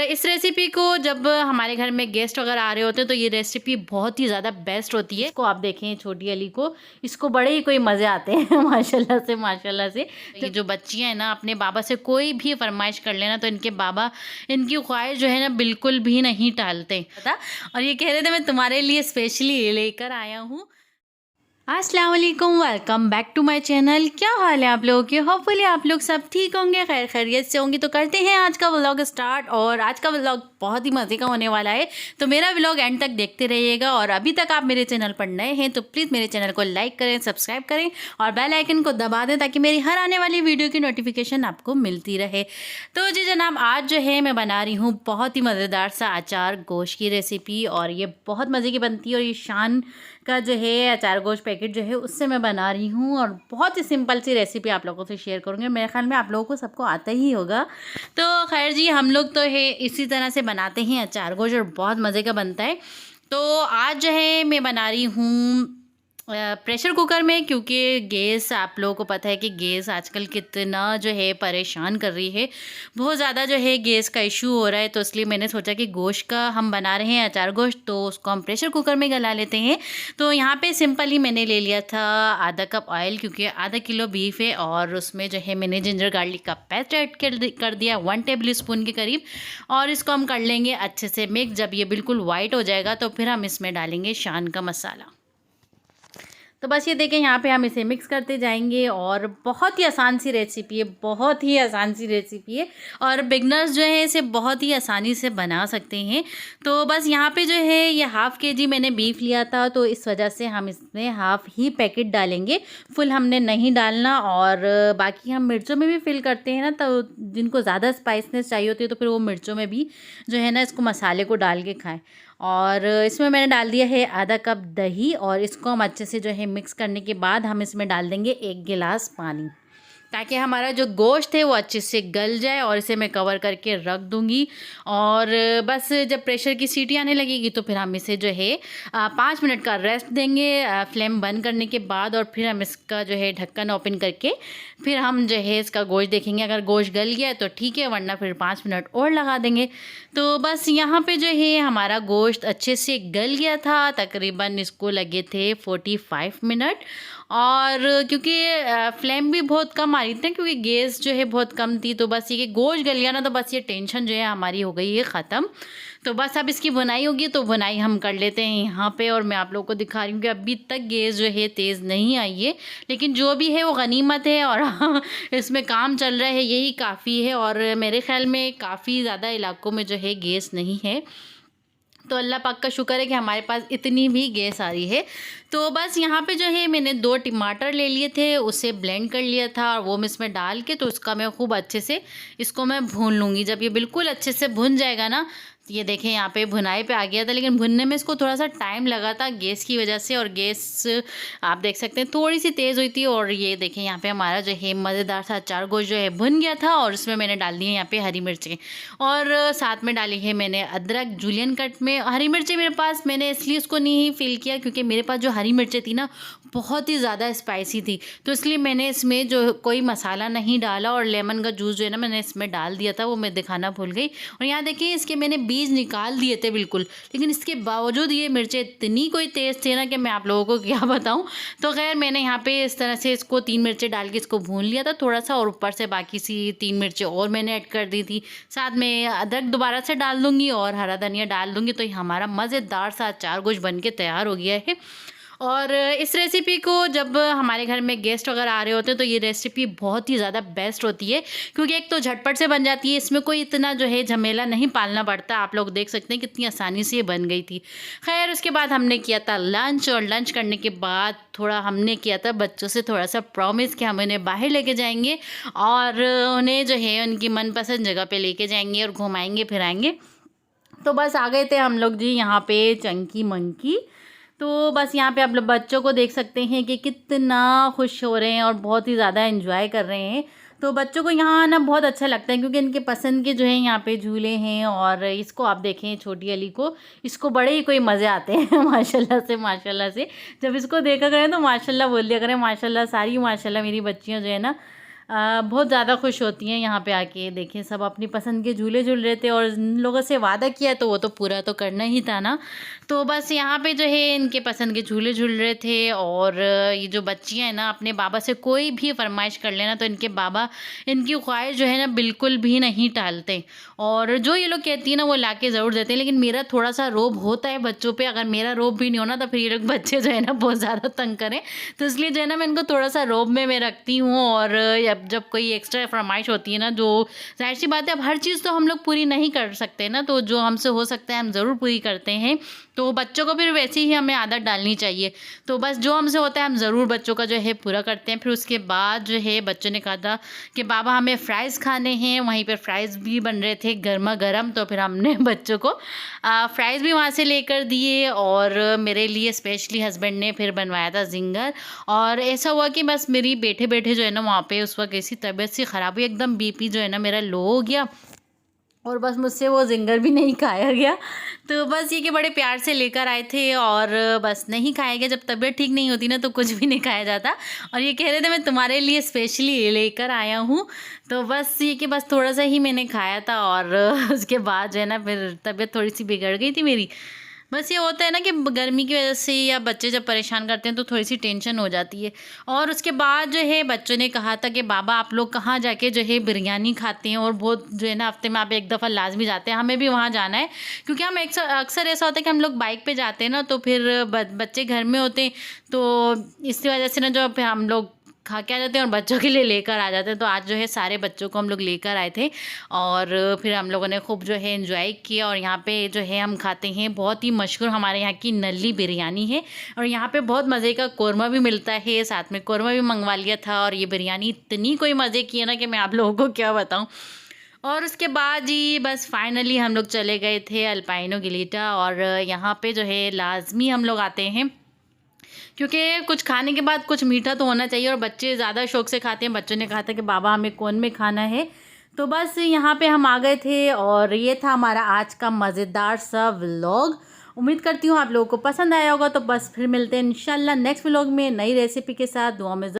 इस रेसिपी को जब हमारे घर में गेस्ट वगैरह आ रहे होते हैं तो ये रेसिपी बहुत ही ज़्यादा बेस्ट होती है। इसको आप देखें छोटी अली को, इसको बड़े ही कोई मज़े आते हैं माशाल्लाह से। ये जो बच्चियाँ हैं ना अपने बाबा से कोई भी फरमाइश कर लेना तो इनके बाबा इनकी ख्वाहिश जो है ना बिल्कुल भी नहीं टालते पता। और ये कह रहे थे मैं तुम्हारे लिए स्पेशली लेकर आया हूँ। अस्सलाम वालेकुम, welcome back to my channel. क्या हाल है आप लोगों के? होपफुली आप लोग सब ठीक होंगे, खैर खैरियत से होंगे। तो करते हैं आज का व्लॉग स्टार्ट। और आज का व्लॉग बहुत ही मज़े का होने वाला है, तो मेरा व्लॉग एंड तक देखते रहिएगा। और अभी तक आप मेरे चैनल पर नए हैं तो प्लीज़ मेरे चैनल को लाइक करें, सब्सक्राइब करें और बेल आइकन को दबा दें ताकि मेरी हर आने वाली वीडियो की नोटिफिकेशन आपको मिलती रहे। तो जी जनाब, आज जो है मैं बना रही हूँ बहुत ही मज़ेदार सा अचार गोश्त की रेसिपी। और ये बहुत मज़े की बनती है। और ये शान का जो है अचार गोश्त पैकेट जो है उससे मैं बना रही हूँ। और बहुत ही सिंपल सी रेसिपी आप लोगों से शेयर करूँगी। मेरे ख्याल में आप लोगों को सबको आता ही होगा। तो खैर जी, हम लोग तो है इसी तरह से बनाते हैं अचार गोश्त और बहुत मज़े का बनता है। तो आज जो है मैं बना रही हूँ प्रेशर कुकर में, क्योंकि गैस आप लोगों को पता है कि गैस आजकल कितना जो है परेशान कर रही है। बहुत ज़्यादा जो है गैस का इशू हो रहा है। तो इसलिए मैंने सोचा कि गोश्त का हम बना रहे हैं अचार गोश्त, तो उसको हम प्रेशर कुकर में गला लेते हैं। तो यहाँ पे सिंपली मैंने ले लिया था आधा कप ऑयल, क्योंकि आधा किलो बीफ है। और उसमें जो है मैंने जिंजर गार्लिक का पेस्ट ऐड कर दिया 1 टेबल स्पून के करीब। और इसको हम कर लेंगे अच्छे से मिक्स। जब ये बिल्कुल वाइट हो जाएगा तो फिर हम इसमें डालेंगे शान का मसाला। तो बस ये देखें, यहाँ पे हम इसे मिक्स करते जाएंगे। और बहुत ही आसान सी रेसिपी है, बहुत ही आसान सी रेसिपी है। और बिगनर्स जो है इसे बहुत ही आसानी से बना सकते हैं। तो बस यहाँ पे जो है ये हाफ़ केजी मैंने बीफ लिया था, तो इस वजह से हम इसमें हाफ़ ही पैकेट डालेंगे, फुल हमने नहीं डालना। और बाकी हम मिर्चों में भी फिल करते हैं ना, तो जिनको ज़्यादा स्पाइसनेस चाहिए होती है तो फिर वो मिर्चों में भी जो है ना इसको मसाले को डाल के खाएँ। और इसमें मैंने डाल दिया है आधा कप दही। और इसको हम अच्छे से जो है मिक्स करने के बाद हम इसमें डाल देंगे 1 गिलास पानी, ताकि हमारा जो गोश्त है वो अच्छे से गल जाए। और इसे मैं कवर करके रख दूँगी। और बस जब प्रेशर की सीटी आने लगेगी तो फिर हम इसे जो है 5 मिनट का रेस्ट देंगे फ्लेम बंद करने के बाद। और फिर हम इसका जो है ढक्कन ओपन करके फिर हम जो है इसका गोश्त देखेंगे। अगर गोश्त गल गया है तो ठीक है, वरना फिर 5 मिनट और लगा देंगे। तो बस यहाँ पे जो है हमारा गोश्त अच्छे से गल गया था, तकरीबन इसको लगे थे 45 मिनट। और क्योंकि फ्लेम भी बहुत कम आ रही थी, क्योंकि गैस जो है बहुत कम थी। तो बस ये कि गोश्त गल गया ना, तो बस ये टेंशन जो है हमारी हो गई है ख़त्म। तो बस अब इसकी बुनाई होगी, तो बुनाई हम कर लेते हैं यहाँ पे। और मैं आप लोगों को दिखा रही हूँ कि अभी तक गैस जो है तेज़ नहीं आई है, लेकिन जो भी है वो गनीमत है। और इसमें काम चल रहा है, यही काफ़ी है। और मेरे ख्याल में काफ़ी ज़्यादा इलाकों में जो है गैस नहीं है, तो अल्लाह पाक का शुक्र है कि हमारे पास इतनी भी गैस आ रही है। तो बस यहाँ पे जो है मैंने 2 टमाटर ले लिए थे, उसे ब्लेंड कर लिया था और वो मैं इसमें डाल के तो उसका मैं खूब अच्छे से इसको मैं भून लूँगी। जब ये बिल्कुल अच्छे से भुन जाएगा ना, ये देखें यहाँ पे भुनाई पे आ गया था, लेकिन भुनने में इसको थोड़ा सा टाइम लगा था गैस की वजह से। और गैस आप देख सकते हैं थोड़ी सी तेज़ हुई थी। और ये देखें यहाँ पे हमारा जो है मज़ेदार सा अचार गोश्त जो है भुन गया था। और इसमें मैंने डाल दी है यहाँ पे हरी मिर्चें, और साथ में डाली है मैंने अदरक जूलियन कट में। हरी मिर्चें मेरे पास मैंने इसलिए उसको नहीं फिल किया क्योंकि मेरे पास जो हरी मिर्चें थी ना बहुत ही ज़्यादा स्पाइसी थी, तो इसलिए मैंने इसमें जो कोई मसाला नहीं डाला। और लेमन का जूस जो है ना मैंने इसमें डाल दिया था, वो मैं दिखाना भूल गई। और यहाँ देखिए इसके मैंने बीज निकाल दिए थे बिल्कुल, लेकिन इसके बावजूद ये मिर्चें इतनी कोई तेज़ थे ना कि मैं आप लोगों को क्या बताऊँ। तो खैर मैंने यहाँ पे इस तरह से इसको 3 मिर्चें डाल के इसको भून लिया था थोड़ा सा। और ऊपर से बाकी सी 3 मिर्चें और मैंने ऐड कर दी थी। साथ में अदरक दोबारा से डाल दूँगी और हरा धनिया डाल दूँगी। तो हमारा मज़ेदार सा अचार गोश्त बन के तैयार हो गया है। और इस रेसिपी को जब हमारे घर में गेस्ट वगैरह आ रहे होते हैं तो ये रेसिपी बहुत ही ज़्यादा बेस्ट होती है, क्योंकि एक तो झटपट से बन जाती है, इसमें कोई इतना जो है झमेला नहीं पालना पड़ता। आप लोग देख सकते हैं कितनी आसानी से ये बन गई थी। खैर उसके बाद हमने किया था लंच, और लंच करने के बाद थोड़ा हमने किया था बच्चों से थोड़ा सा प्रॉमिस कि हम उन्हें बाहर लेके जाएंगे और उन्हें जो है उनकी मनपसंद जगह पे लेके जाएंगे और घुमाएंगे फिराएंगे। तो बस आ गए थे हम लोग जी यहाँ पे चंकी मंकी। तो बस यहाँ पे आप लोग बच्चों को देख सकते हैं कि कितना खुश हो रहे हैं और बहुत ही ज़्यादा एंजॉय कर रहे हैं। तो बच्चों को यहाँ आना बहुत अच्छा लगता है, क्योंकि इनके पसंद के जो है यहाँ पे झूले हैं। और इसको आप देखें छोटी अली को, इसको बड़े ही कोई मज़े आते हैं माशाल्लाह से। जब इसको देखा करें तो माशाल्लाह बोल दिया करें। माशाल्लाह सारी माशाल्लाह मेरी बच्चियाँ जो है ना बहुत ज़्यादा खुश होती हैं यहाँ पे आके। देखें सब अपनी पसंद के झूले झूल रहे थे और इन लोगों से वादा किया तो वो तो पूरा तो करना ही था ना। तो बस यहाँ पे जो है इनके पसंद के झूले झूल रहे थे। और ये जो बच्चियाँ हैं ना अपने बाबा से कोई भी फरमाइश कर लेना तो इनके बाबा इनकी ख्वाहिश जो है ना बिल्कुल भी नहीं टालते, और जो ये लोग कहती है ना वो लाके ज़रूर देते हैं। लेकिन मेरा थोड़ा सा रोब होता है बच्चों पे, अगर मेरा रोब भी नहीं होना तो फिर ये लोग बच्चे जो है ना बहुत ज़्यादा तंग करें, तो इसलिए जो है ना मैं इनको थोड़ा सा रोब में मैं रखती हूँ। और अब जब कोई एक्स्ट्रा फरमाइश होती है ना, जो जाहिर सी बात है अब हर चीज़ तो हम लोग पूरी नहीं कर सकते ना, तो जो हमसे हो सकता है हम ज़रूर पूरी करते हैं। तो बच्चों को फिर वैसी ही हमें आदत डालनी चाहिए। तो बस जो हमसे होता है हम ज़रूर बच्चों का जो है पूरा करते हैं। फिर उसके बाद जो है बच्चों ने कहा था कि बाबा हमें फ़्राइज़ खाने हैं, वहीं पर फ़्राइज़ भी बन रहे थे गर्मा गर्म। तो फिर हमने बच्चों को फ़्राइज़ भी वहाँ से लेकर दिए, और मेरे लिए स्पेशली हस्बैंड ने फिर बनवाया था ज़िंगर। और ऐसा हुआ कि बस मेरी बैठे बैठे जो है ना वहाँ पे उस वक्त ऐसी तबीयत सी ख़राब हुई, एकदम बीपी जो है ना मेरा लो हो गया, और बस मुझसे वो ज़िंगर भी नहीं खाया गया। तो बस ये कि बड़े प्यार से लेकर आए थे और बस नहीं खाया गया। जब तबीयत ठीक नहीं होती ना तो कुछ भी नहीं खाया जाता, और ये कह रहे थे मैं तुम्हारे लिए स्पेशली लेकर आया हूँ। तो बस ये कि बस थोड़ा सा ही मैंने खाया था, और उसके बाद जो है ना फिर तबीयत थोड़ी सी बिगड़ गई थी मेरी। बस ये होता है ना कि गर्मी की वजह से या बच्चे जब परेशान करते हैं तो थोड़ी सी टेंशन हो जाती है। और उसके बाद जो है बच्चों ने कहा था कि बाबा आप लोग कहाँ जाके जो है बिरयानी खाते हैं, और बहुत जो है ना हफ्ते में आप एक दफ़ा लाजमी जाते हैं, हमें भी वहाँ जाना है। क्योंकि हम अक्सर ऐसा होता है कि हम लोग बाइक पे जाते हैं ना, तो फिर बच्चे घर में होते हैं, तो इसी वजह से ना जो फिर हम लोग खा के आ जाते हैं और बच्चों के लिए लेकर आ जाते हैं। तो आज जो है सारे बच्चों को हम लोग लेकर आए थे, और फिर हम लोगों ने खूब जो है एंजॉय किया। और यहाँ पे जो है हम खाते हैं बहुत ही मशहूर हमारे यहाँ की नल्ली बिरयानी है, और यहाँ पे बहुत मज़े का कौरमा भी मिलता है, साथ में कौरमा भी मंगवा लिया था। और ये बिरयानी इतनी कोई मज़े की है ना कि मैं आप लोगों को क्या बताऊँ। और उसके बाद जी बस फाइनली हम लोग चले गए थे अल्पाइनो गिलिटा, और यहाँ पे जो है लाजमी हम लोग आते हैं, क्योंकि कुछ खाने के बाद कुछ मीठा तो होना चाहिए, और बच्चे ज़्यादा शौक से खाते हैं। बच्चों ने कहा था कि बाबा हमें कौन में खाना है। तो बस यहाँ पे हम आ गए थे, और ये था हमारा आज का मज़ेदार सा व्लॉग। उम्मीद करती हूँ आप लोगों को पसंद आया होगा। तो बस फिर मिलते हैं इंशाल्लाह नेक्स्ट व्लॉग में नई रेसिपी के साथ। दुआ में